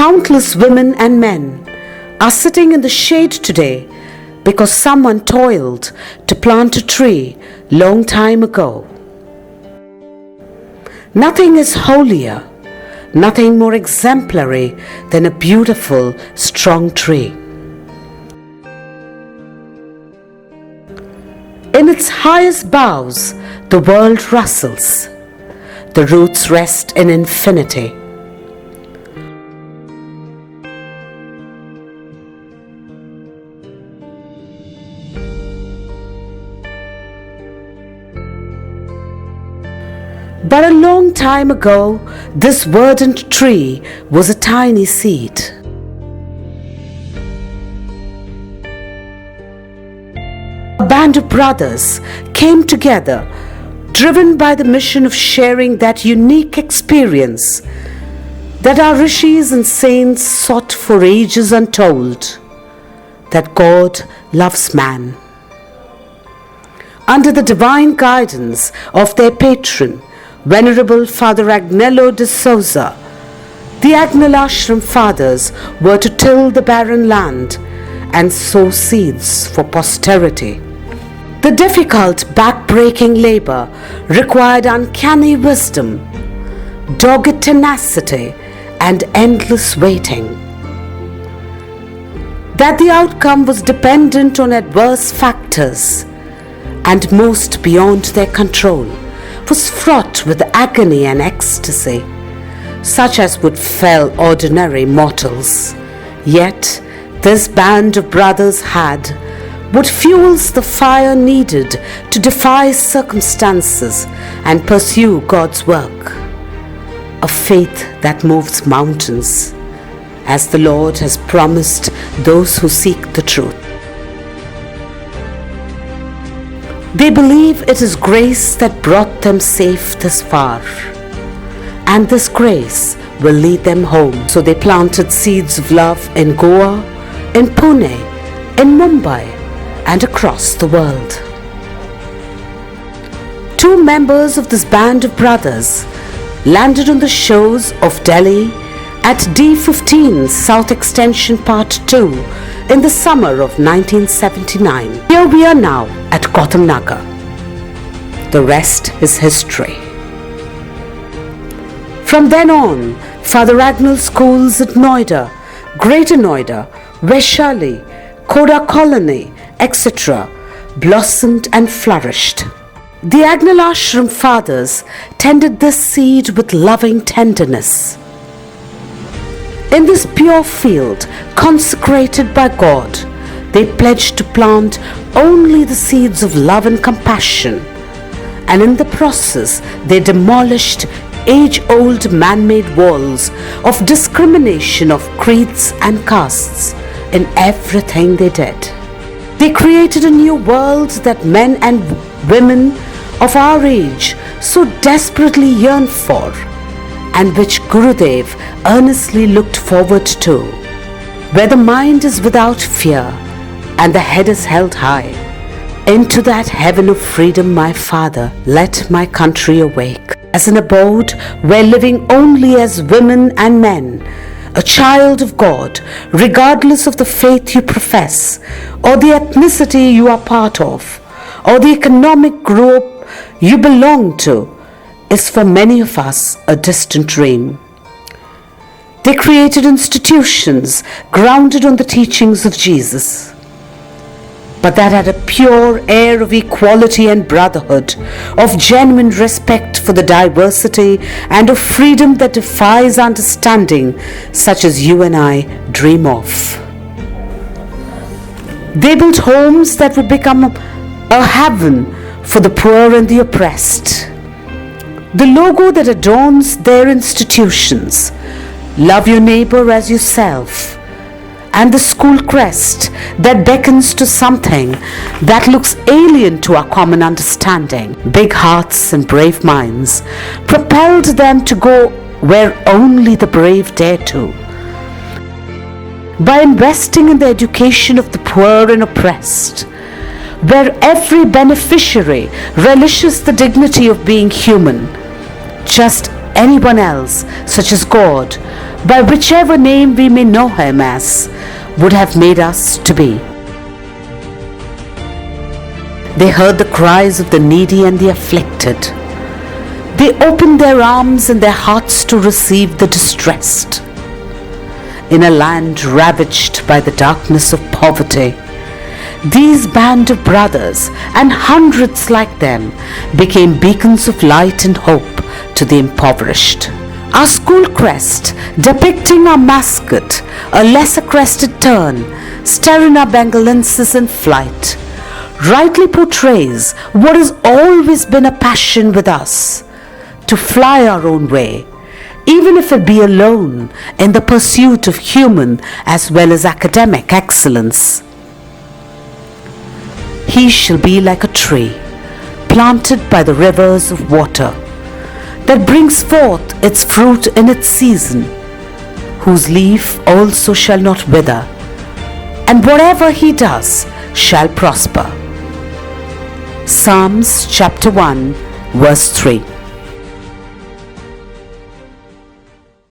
Countless women and men are sitting in the shade today because someone toiled to plant a tree long time ago. Nothing is holier, nothing more exemplary than a beautiful, strong tree. In its highest boughs, the world rustles. The roots rest in infinity. But a long time ago, this verdant tree was a tiny seed. A band of brothers came together, driven by the mission of sharing that unique experience that our rishis and saints sought for ages untold, that God loves man. Under the divine guidance of their patron, Venerable Father Agnello de Souza, the Agnello Ashram Fathers were to till the barren land and sow seeds for posterity. The difficult, back-breaking labor required uncanny wisdom, dogged tenacity, and endless waiting. That the outcome was dependent on adverse factors and most beyond their control was fraught with agony and ecstasy, such as would fell ordinary mortals. Yet this band of brothers had what fuels the fire needed to defy circumstances and pursue God's work. A faith that moves mountains, as the Lord has promised those who seek the truth. They believe it is grace that brought them safe this far, and this grace will lead them home. So they planted seeds of love in Goa, in Pune, in Mumbai, and across the world. Two members of this band of brothers landed on the shores of Delhi at D15 South Extension Part 2 in the summer of 1979. Here we are now at Gautam Nagar. The rest is history. From then on, Father Agnell's schools at Noida, Greater Noida, Vaishali, Koda Colony, etc. blossomed and flourished. The Agnello Ashram Fathers tended this seed with loving tenderness. In this pure field, consecrated by God, they pledged to plant only the seeds of love and compassion, and in the process they demolished age-old man-made walls of discrimination of creeds and castes in everything they did. They created a new world that men and women of our age so desperately yearn for, and which Gurudev earnestly looked forward to, where the mind is without fear and the head is held high. Into that heaven of freedom, my Father, let my country awake, as an abode where living only as women and men, a child of God, regardless of the faith you profess, or the ethnicity you are part of, or the economic group you belong to, is for many of us a distant dream. They created institutions grounded on the teachings of Jesus, but that had a pure air of equality and brotherhood, of genuine respect for the diversity, and of freedom that defies understanding, such as you and I dream of. They built homes that would become a heaven for the poor and the oppressed. The logo that adorns their institutions, love your neighbor as yourself, and the school crest that beckons to something that looks alien to our common understanding, big hearts and brave minds, propelled them to go where only the brave dare to. By investing in the education of the poor and oppressed, where every beneficiary relishes the dignity of being human, just anyone else, such as God, by whichever name we may know him as, would have made us to be. They heard the cries of the needy and the afflicted. They opened their arms and their hearts to receive the distressed. In a land ravaged by the darkness of poverty, these band of brothers and hundreds like them became beacons of light and hope to the impoverished. Our school crest, depicting our mascot, a lesser crested tern, Sterina bengalensis in flight, rightly portrays what has always been a passion with us, to fly our own way, even if it be alone in the pursuit of human as well as academic excellence. He shall be like a tree planted by the rivers of water, that brings forth its fruit in its season, whose leaf also shall not wither, and whatever he does shall prosper. Psalms chapter 1 verse 3.